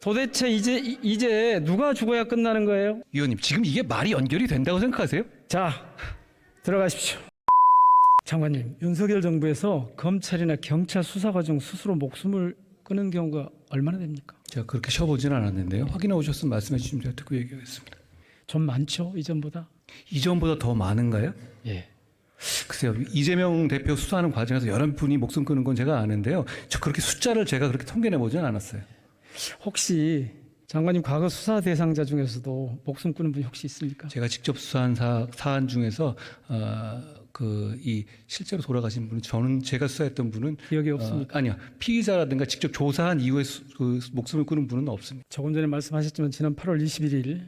도대체 이제 누가 죽어야 끝나는 거예요? 의원님, 지금 이게 말이 연결이 된다고 생각하세요? 자, 들어가십시오. 장관님, 윤석열 정부에서 검찰이나 경찰 수사 과정 스스로 목숨을 끊은 경우가 얼마나 됩니까? 제가 그렇게 쉬어보지는 않았는데요. 확인해 오셨으면 말씀해 주시면 제가 듣고 얘기하겠습니다. 좀 많죠, 이전보다? 이전보다 더 많은가요? 예. 글쎄요, 이재명 대표 수사하는 과정에서 여러 분이 목숨 끊은 건 제가 아는데요. 저 그렇게 숫자를 제가 그렇게 통계내 보지는 않았어요. 혹시 장관님 과거 수사 대상자 중에서도 목숨 끊은 분이 혹시 있습니까? 제가 직접 수사한 사안 중에서 이 실제로 돌아가신 분은 저는 제가 수사했던 분은 기억이 없습니까? 아니요, 피의자라든가 직접 조사한 이후에 그 목숨을 끊은 분은 없습니다. 조금 전에 말씀하셨지만 지난 8월 21일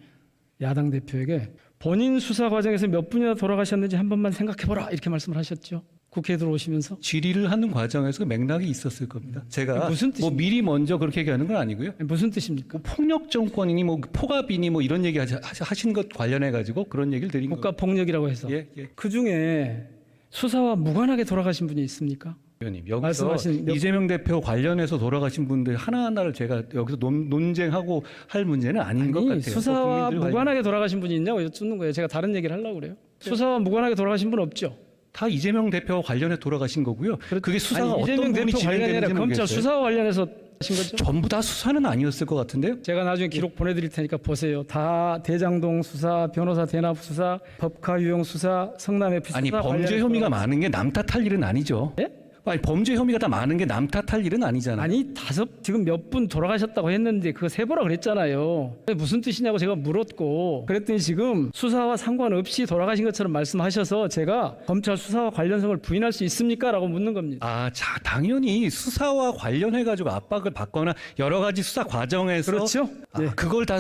야당 대표에게 본인 수사 과정에서 몇 분이나 돌아가셨는지 한 번만 생각해보라 이렇게 말씀을 하셨죠. 국회에 들어오시면서. 질의를 하는 과정에서 그 맥락이 있었을 겁니다. 제가 무슨 뜻입니까? 뭐 미리 먼저 그렇게 얘기하는 건 아니고요. 무슨 뜻입니까? 뭐 폭력 정권이니 뭐 포갑이니 뭐 이런 얘기 하신 것 관련해 가지고 그런 얘기를 드린 거예요. 국가 폭력이라고 해서. 예. 그 중에 수사와 무관하게 돌아가신 분이 있습니까? 의원님, 여기서 말씀하신 이재명 대표 관련해서 돌아가신 분들 하나하나를 제가 여기서 논쟁하고 할 문제는 아닌 것 같아요. 수사와 국민들 무관하게 돌아가신 분이 있냐고 여쭙는 거예요. 제가 다른 얘기를 하려고 그래요. 수사와 무관하게 돌아가신 분 없죠? 다 이재명 대표 관련해 돌아가신 거고요. 그게 수사가 아니, 이재명 어떤 부분이 대표 관련이 아니라 진행되는지 검찰 모르겠어요. 수사와 관련해서 하신 거죠? 전부 다 수사는 아니었을 것 같은데요. 제가 나중에 기록 보내드릴 테니까 보세요. 다 대장동 수사, 변호사 대납 수사, 법카 유용 수사, 성남 FC 수사. 아니, 범죄 혐의가 많은 게 남 탓할 일은 아니죠. 예? 아니, 범죄 혐의가 다 많은 게 남 탓할 일은 아니잖아요. 아니 지금 몇 분 돌아가셨다고 했는데 그거 세보라 그랬잖아요. 무슨 뜻이냐고 제가 물었고 그랬더니 지금 수사와 상관없이 돌아가신 것처럼 말씀하셔서 제가 검찰 수사와 관련성을 부인할 수 있습니까? 라고 묻는 겁니다. 당연히 수사와 관련해 가지고 압박을 받거나 여러 가지 수사 과정에서 그렇죠? 예. 그걸 다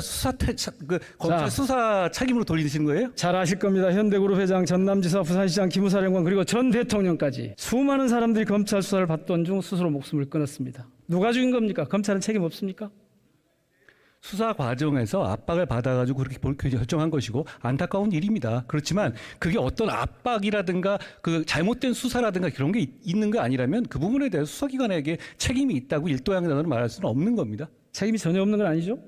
검찰 자. 수사 책임으로 돌리신 거예요? 잘 아실 겁니다. 현대그룹 회장, 전남지사, 부산시장, 기무사령관 그리고 전 대통령까지 수많은 사람들이 검찰 수사를 받던 중 스스로 목숨을 끊었습니다. 누가 죽인 겁니까? 검찰은 책임 없습니까? 수사 과정에서 압박을 받아가지고 그렇게 결정한 것이고 안타까운 일입니다. 그렇지만 그게 어떤 압박이라든가 그 잘못된 수사라든가 그런 게 있는 거 아니라면 그 부분에 대해서 수사기관에게 책임이 있다고 일도양단으로 말할 수는 없는 겁니다. 책임이 전혀 없는 건 아니죠?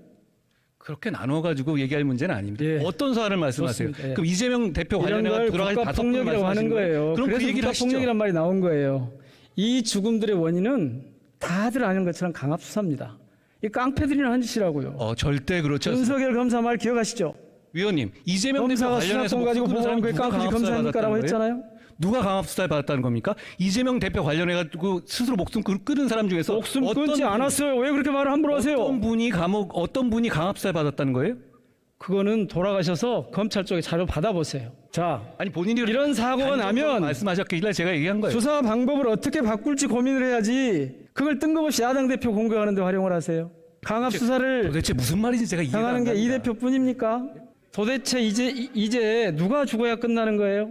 그렇게 나눠가지고 얘기할 문제는 아닙니다. 예. 어떤 사안을 말씀하세요? 좋습니다. 예. 그럼 이재명 대표 이런 관련해 걸 돌아가신 다섯 분 국가폭력이라고 하는 말씀하시는 거예요. 그럼 그래서 그 얘기를 하시죠. 국가폭력이란 말이 나온 거예요. 이 죽음들의 원인은 다들 아는 것처럼 강압수사입니다. 이 깡패들이나 한 짓이라고요. 절대 그렇지 않습니다. 윤석열 검사 말 기억하시죠? 위원님, 이재명 대표 검사가 관련해서 수사권 가지고 목숨 보고한 끊은 게 사람이 깡패지 누가 검사입니까라고 강압수사를 받았다는 했잖아요. 거예요? 누가 강압수사를 받았다는 겁니까? 이재명 대표 관련해가지고 스스로 목숨 끊은 사람 중에서 목숨 끊지 않았어요. 왜 그렇게 말을 함부로 하세요? 어떤 분이 강압수사를 받았다는 거예요? 그거는 돌아가셔서 검찰 쪽에 자료 받아보세요. 자, 아니, 본인이 이런 사고가 나면 말씀하셨길래 제가 얘기한 거예요. 수사 방법을 어떻게 바꿀지 고민을 해야지 그걸 뜬금없이 야당 대표 공격하는 데 활용을 하세요. 강압 수사를 도대체 무슨 말인지 제가 이해가 안 당하는 게 이 갑니다. 대표뿐입니까? 도대체 이제 누가 죽어야 끝나는 거예요?